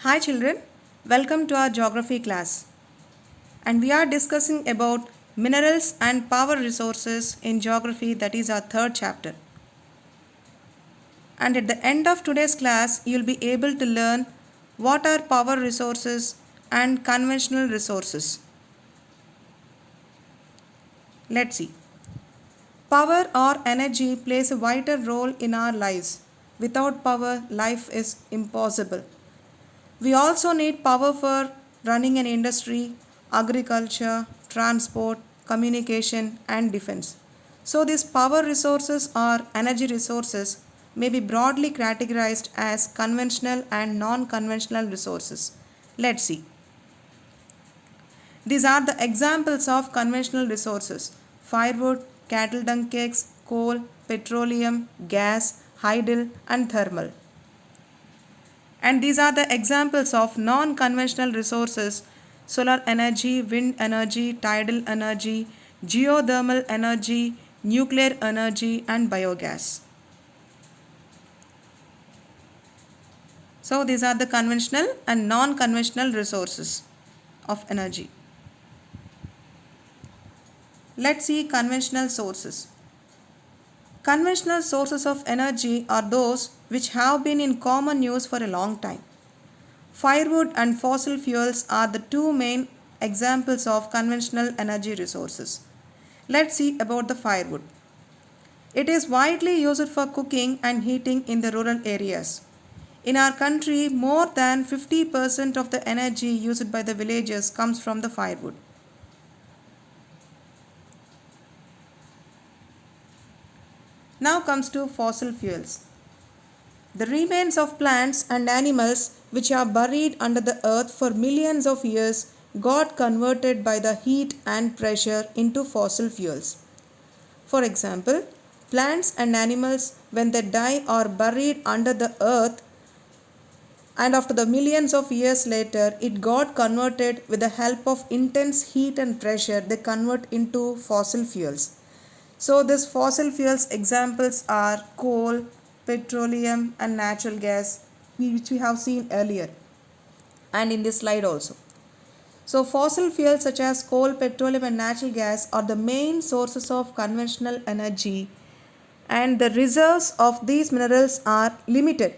Hi children, welcome to our geography class. And we are discussing about minerals and power resources in geography, that is our third chapter. And at the end of today's class, you will be able to learn what are power resources and conventional resources. Let's see. Power or energy plays a vital role in our lives. Without power, life is impossible. We also need power for running an industry, agriculture, transport, communication, and defense. So, these power resources or energy resources may be broadly categorized as conventional and non conventional resources. Let's see. These are the examples of conventional resources: firewood, cattle dung cakes, coal, petroleum, gas, hydel, and thermal. And these are the examples of non-conventional resources: solar energy, wind energy, tidal energy, geothermal energy, nuclear energy, and biogas. So these are the conventional and non-conventional resources of energy. Let's see conventional sources. Conventional sources of energy are those which have been in common use for a long time. Firewood and fossil fuels are the two main examples of conventional energy resources. Let's see about the firewood. It is widely used for cooking and heating in the rural areas. In our country, more than 50% of the energy used by the villagers comes from the firewood. Now comes to fossil fuels. The remains of plants and animals which are buried under the earth for millions of years got converted by the heat and pressure into fossil fuels. For example, plants and animals, when they die, are buried under the earth, and after the millions of years later it got converted with the help of intense heat and pressure. They convert into fossil fuels. So these fossil fuels examples are coal, petroleum, and natural gas, which we have seen earlier and in this slide also. So fossil fuels such as coal, petroleum, and natural gas are the main sources of conventional energy, and the reserves of these minerals are limited.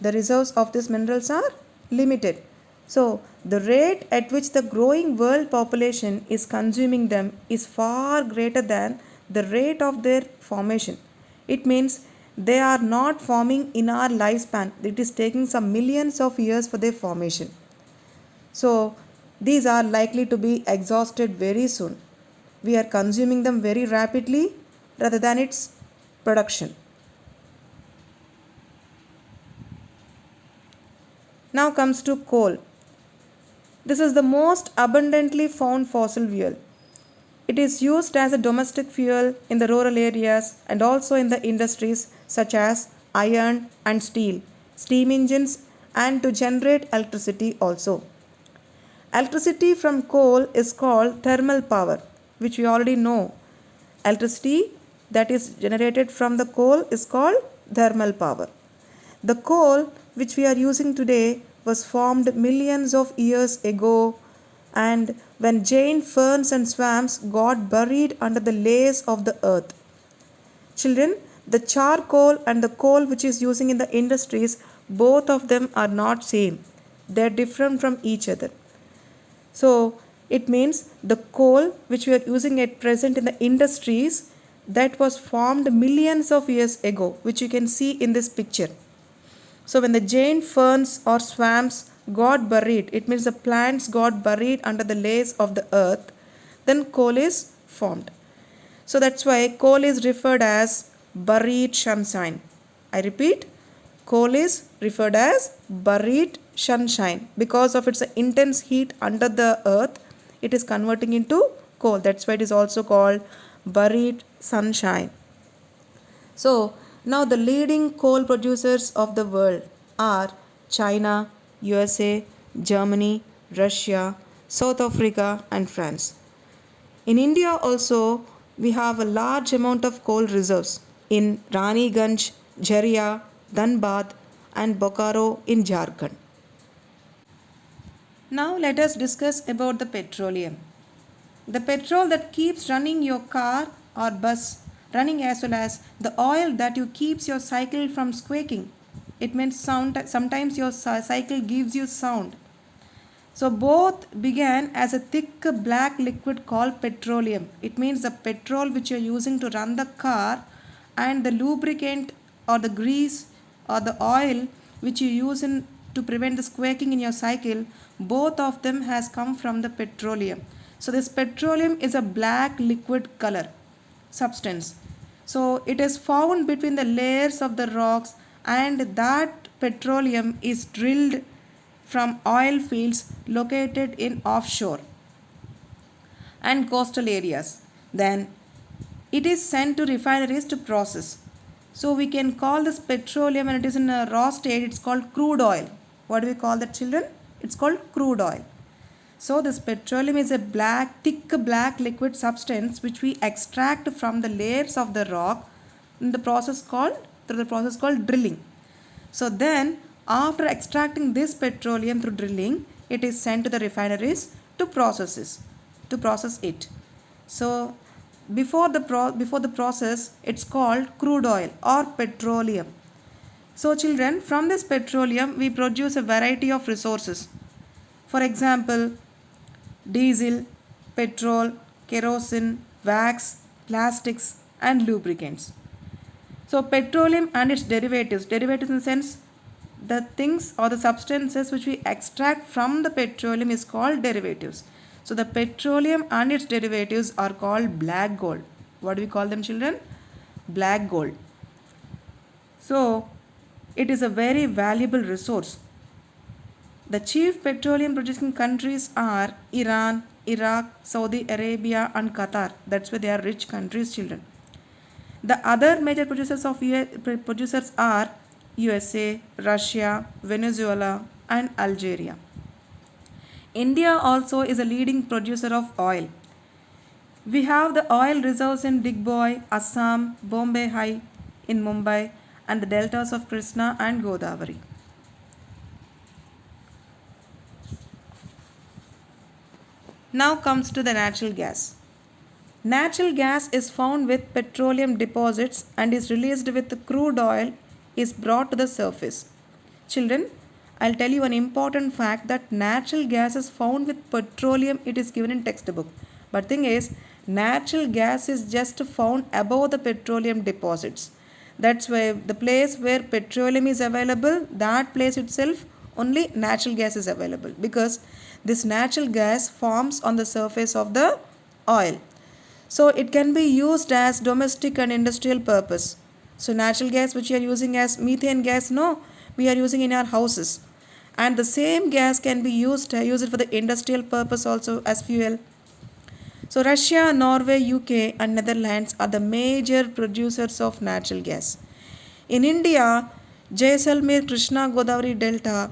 The reserves of these minerals are limited. So the rate at which the growing world population is consuming them is far greater than the rate of their formation. It means they are not forming in our lifespan. It is taking some millions of years for their formation. So these are likely to be exhausted very soon. We are consuming them very rapidly rather than its production. Now comes to coal. This is the most abundantly found fossil fuel. It is used as a domestic fuel in the rural areas and also in the industries such as iron and steel, steam engines, and to generate electricity also. Electricity from coal is called thermal power, which we already know. Electricity that is generated from the coal is called thermal power. The coal which we are using today was formed millions of years ago, and when giant ferns and swamps got buried under the layers of the earth. Children, the charcoal and the coal which is using in the industries, both of them are not same. They are different from each other. So it means the coal which we are using at present in the industries, that was formed millions of years ago, which you can see in this picture. So when the giant ferns or swamps got buried, it means the plants got buried under the layers of the earth, then coal is formed. So that's why coal is referred as buried sunshine. I repeat, coal is referred as buried sunshine because of its intense heat under the earth. It is converting into coal. That's why it is also called buried sunshine. So now the leading coal producers of the world are China, USA, Germany, Russia, South Africa, and France. In India also we have a large amount of coal reserves in Raniganj, Jharia, Dhanbad, and Bokaro in Jharkhand. Now let us discuss about the petroleum. The petrol that keeps running your car or bus running, as well as the oil that you keeps your cycle from squeaking. It means sound. Sometimes your cycle gives you sound. So both began as a thick black liquid called petroleum. It means the petrol which you are using to run the car, and the lubricant or the grease or the oil which you use to prevent the squeaking in your cycle, both of them has come from the petroleum. So this petroleum is a black liquid color substance. So it is found between the layers of the rocks, and that petroleum is drilled from oil fields located in offshore and coastal areas. Then it is sent to refineries to process. So we can call this petroleum, when it is in a raw state, it's called crude oil. What do we call that, children? It's called crude oil. So this petroleum is a thick black liquid substance which we extract from the layers of the rock in the process called drilling. So then after extracting this petroleum through drilling, it is sent to the refineries to process it. So before the process, it's called crude oil or petroleum. So children, from this petroleum we produce a variety of resources. For example, diesel, petrol, kerosene, wax, plastics, and lubricants. So petroleum and its derivatives in the sense the things or the substances which we extract from the petroleum is called derivatives. So the petroleum and its derivatives are called black gold. What do we call them, children? Black gold. So it is a very valuable resource. The chief petroleum producing countries are Iran, Iraq, Saudi Arabia, and Qatar. That's why they are rich countries, children. The other major producers are USA, Russia, Venezuela, and Algeria. India also is a leading producer of oil. We have the oil reserves in Digboy, Assam, Bombay High in Mumbai, and the deltas of Krishna and Godavari. Now comes to the natural gas. Natural gas is found with petroleum deposits and is released with crude oil is brought to the surface. Children, I'll tell you an important fact that natural gas is found with petroleum. It is given in textbook. But thing is, natural gas is just found above the petroleum deposits. That's why the place where petroleum is available, that place itself only natural gas is available, because this natural gas forms on the surface of the oil. So it can be used as domestic and industrial purpose. So natural gas which we are using as methane gas, no, we are using in our houses. And the same gas can be used for the industrial purpose also as fuel. So Russia, Norway, UK and Netherlands are the major producers of natural gas. In India, Jaisalmer, Krishna Godavari Delta,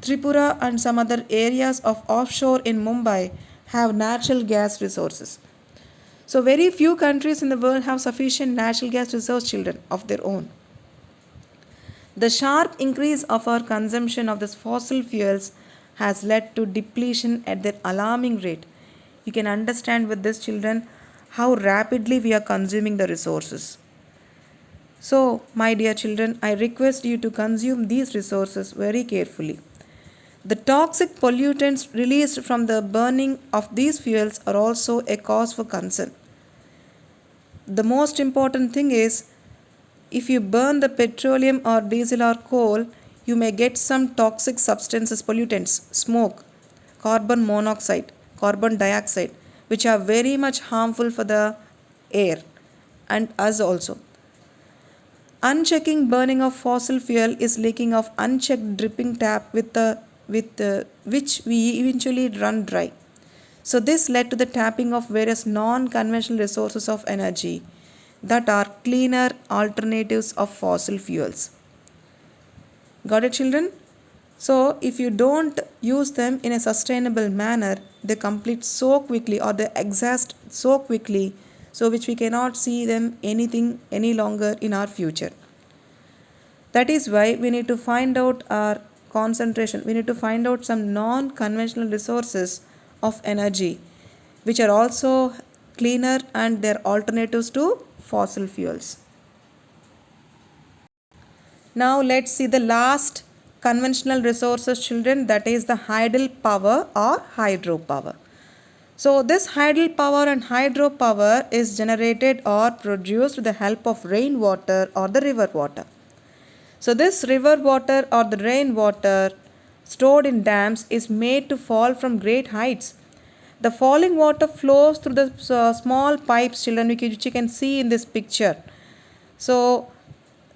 Tripura and some other areas of offshore in Mumbai have natural gas resources. So very few countries in the world have sufficient natural gas reserves, children, of their own. The sharp increase of our consumption of these fossil fuels has led to depletion at their alarming rate. You can understand with this, children, how rapidly we are consuming the resources. So, my dear children, I request you to consume these resources very carefully. The toxic pollutants released from the burning of these fuels are also a cause for concern. The most important thing is, if you burn the petroleum or diesel or coal, you may get some toxic substances, pollutants, smoke, carbon monoxide, carbon dioxide, which are very much harmful for the air and us also. Unchecking burning of fossil fuel is leaking of unchecked dripping tap which we eventually run dry. So this led to the tapping of various non-conventional resources of energy that are cleaner alternatives of fossil fuels. Got it, children? So if you don't use them in a sustainable manner, they complete so quickly or they exhaust so quickly, so which we cannot see them anything any longer in our future. That is why we need to find out our concentration. We need to find out some non-conventional resources of energy which are also cleaner and they're alternatives to fossil fuels. Now let's see the last conventional resources, children, that is the Hydel power or hydropower. So this Hydel power and hydropower is generated or produced with the help of rainwater or the river water. So this river water or the rainwater stored in dams is made to fall from great heights. The falling water flows through the small pipes, children, which you can see in this picture. So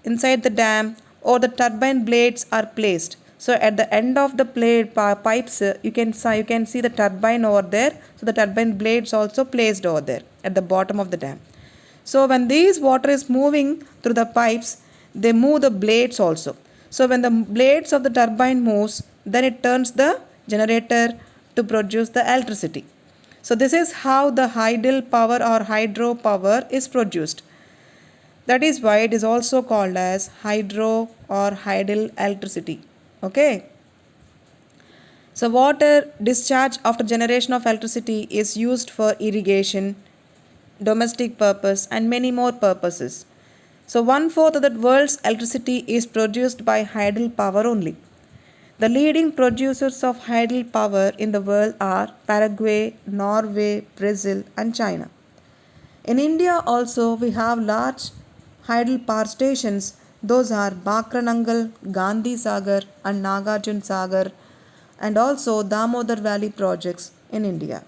inside the dam or the turbine blades are placed. So at the end of the pipes, you can see the turbine over there. So the turbine blades also placed over there at the bottom of the dam. So when these water is moving through the pipes, they move the blades also. So when the blades of the turbine moves, then it turns the generator to produce the electricity. So this is how the Hydel power or hydropower is produced. That is why it is also called as hydro or Hydel electricity. Okay. So water discharge after generation of electricity is used for irrigation, domestic purpose and many more purposes. So 1/4 of the world's electricity is produced by Hydel power only. The leading producers of Hydel power in the world are Paraguay, Norway, Brazil and China. In India also we have large Hydel power stations. Those are Bakranangal, Gandhi Sagar and Nagarjun Sagar, and also Damodar Valley projects in India.